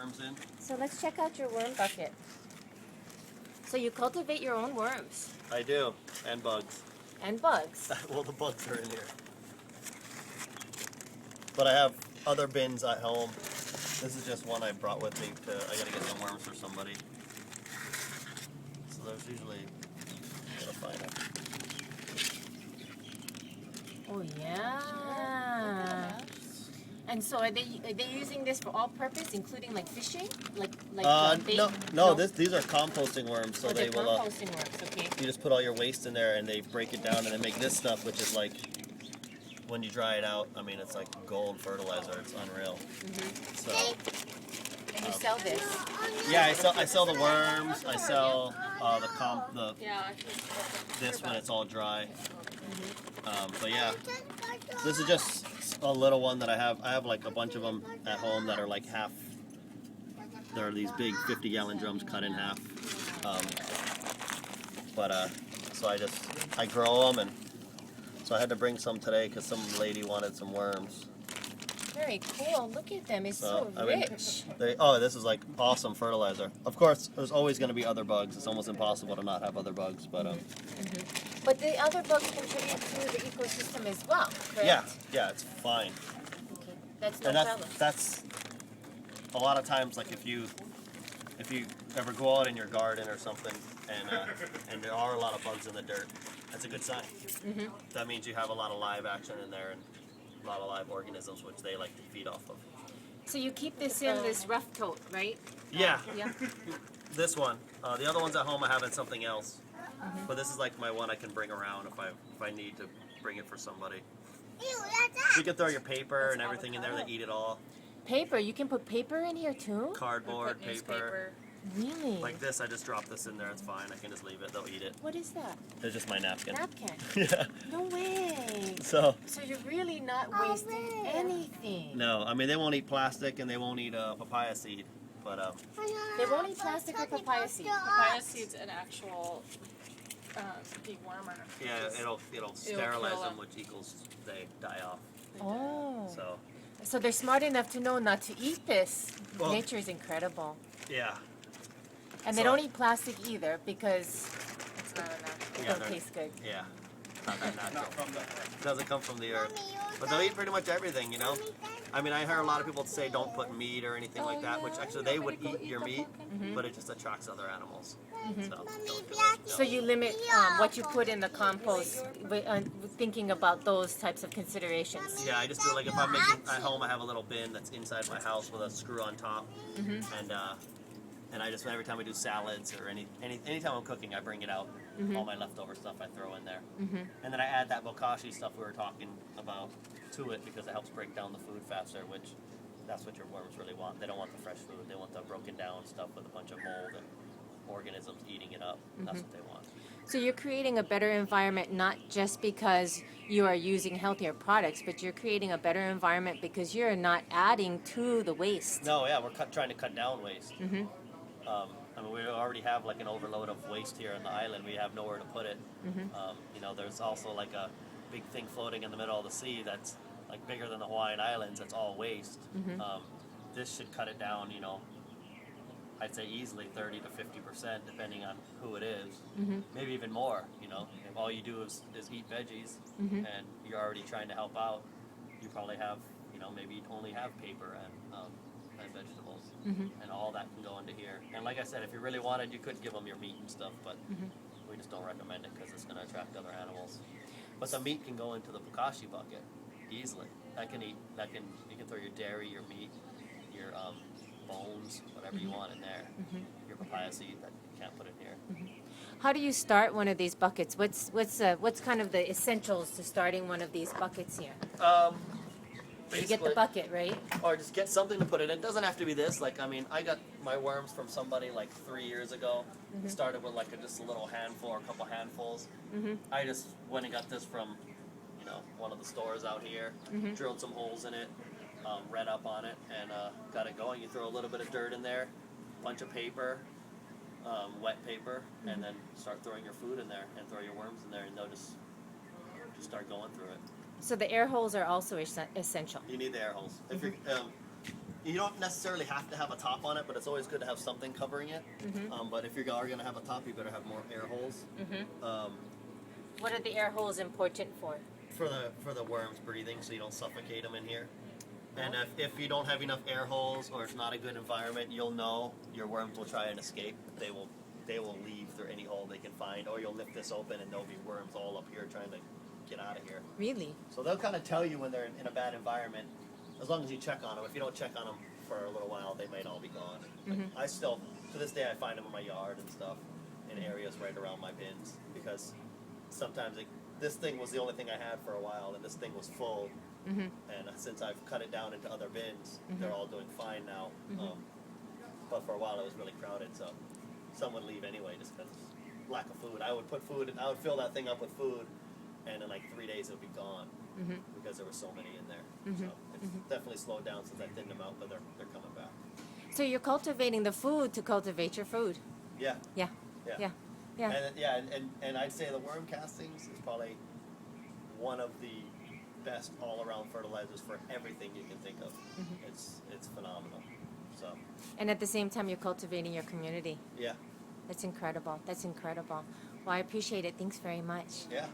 worms in. So let's check out your worm bucket. So you cultivate your own worms I do, and bugs. and bugs. Well, the bugs are in here. But I have other bins at home. This is just one I brought with me I gotta get some worms for somebody. So there's usually, I gotta find it. Oh yeah. And so are they using this for all purpose, including like fishing, like bait? No. These are composting worms. So Oh, they they're will. composting worms. Okay. You just put all your waste in there, and they break it down, and they make this stuff, which is like, when you dry it out, I mean, it's like gold fertilizer. It's unreal. So And you sell this. yeah, I sell the worms. I sell this when it's all dry. But yeah, this is just a little one that I have. I have like a bunch of them at home that are like half. They're these big 50-gallon drums cut in half. So I grow them, and so I had to bring some today because some lady wanted some worms. Very cool. Look at them. It's so I mean, rich. this is like awesome fertilizer. Of course, there's always going to be other bugs. It's almost impossible to not have other bugs, but But the other bugs contribute to the ecosystem as well, correct? yeah, it's fine. Okay. That's no And problem. that's a lot of times, like if you ever go out in your garden or something and there are a lot of bugs in the dirt, that's a good sign. That means you have a lot of live action in there and a lot of live organisms which they like to feed off of. So you keep this in this rough tote, right? Yeah, Yeah. this one. The other ones at home I have in something else, but this is like my one I can bring around if I need to bring it for somebody. You can throw your paper and everything in there. They eat it all. Paper. You can put paper in here too? Cardboard, paper. Really? Like this, I just drop this in there. It's fine. I can just leave it. They'll eat it. What is that? It's just my napkin. Napkin. Yeah. No way. So So you're really not wasting anything. no, I mean they won't eat plastic and they won't eat papaya seed, but They won't eat plastic or papaya seed. Papaya seed's an actual dewormer. yeah, it'll sterilize them, which equals they die off. Oh. So So they're smart enough to know not to eat this. Well- Nature is incredible. yeah, And they So- don't eat plastic either because It's not enough. it yeah, don't they're- taste good. yeah. Not that natural. Doesn't come from the earth. But they'll eat pretty much everything, you know. I mean, I hear a lot of people say don't put meat or anything like that, which actually they would eat your meat, but it just attracts other animals. So don't do it. So you limit what you put in the compost, thinking about those types of considerations. Yeah, I just do like if I'm making at home, I have a little bin that's inside my house with a screw on top, and I just every time I do salads or anytime I'm cooking, I bring it out. All my leftover stuff I throw in there, and then I add that bokashi stuff we were talking about to it because it helps break down the food faster, which that's what your worms really want. They don't want the fresh food; they want the broken down stuff with a bunch of mold and organisms eating it up. That's what they want. So you're creating a better environment not just because you are using healthier products, but you're creating a better environment because you're not adding to the waste. No, yeah, we're trying to cut down waste. I mean, we already have like an overload of waste here on the island. We have nowhere to put it. You know, there's also like a big thing floating in the middle of the sea that's like bigger than the Hawaiian Islands. That's all waste. This should cut it down. You know, I'd say easily 30 to 50%, depending on who it is. Maybe even more. You know, if all you do is eat veggies and you're already trying to help out, you probably have, you know, maybe you only have paper and vegetables, and all that can go into here. And like I said, if you really wanted, you could give them your meat and stuff, but we just don't recommend it because it's going to attract other animals. But the meat can go into the bokashi bucket easily. You can throw your dairy, your meat, your bones, whatever you want in there. Your papaya seed that you can't put in here. How do you start one of these buckets? What's kind of the essentials to starting one of these buckets here? You get the Basically- bucket, right? Or just get something to put it in. It doesn't have to be this. Like, I mean, I got my worms from somebody like 3 years ago. It started with like just a little handful or a couple handfuls. I just went and got this from, you know, one of the stores out here. Drilled some holes in it, read up on it, and got it going. You throw a little bit of dirt in there, bunch of paper, wet paper, and then start throwing your food in there and throw your worms in there, and they'll just start going through it. So the air holes are also essential. You need the air holes. If you're, you don't necessarily have to have a top on it, but it's always good to have something covering it. But if you are going to have a top, you better have more air holes. What are the air holes important for? For the worms breathing, so you don't suffocate them in here. And if you don't have enough air holes or it's not a good environment, you'll know your worms will try and escape. They will leave through any hole they can find, or you'll lift this open and there'll be worms all up here trying to get out of here. Really? So they'll kind of tell you when they're in a bad environment, as long as you check on them. If you don't check on them for a little while, they might all be gone. Like, I still, to this day, I find them in my yard and stuff, in areas right around my bins, because sometimes this thing was the only thing I had for a while, and this thing was full. And since I've cut it down into other bins, they're all doing fine now. But for a while, it was really crowded, so some would leave anyway just because lack of food. I would fill that thing up with food, and in like 3 days it would be gone because there were so many in there. So it's definitely slowed down since I thinned them out, but they're coming back. So you're cultivating the food to cultivate your food. Yeah. Yeah. Yeah. Yeah. And I'd say the worm castings is probably one of the best all-around fertilizers for everything you can think of. It's phenomenal. So And at the same time, you're cultivating your community. yeah, That's incredible. That's incredible. Well, I appreciate it. Thanks very much. yeah.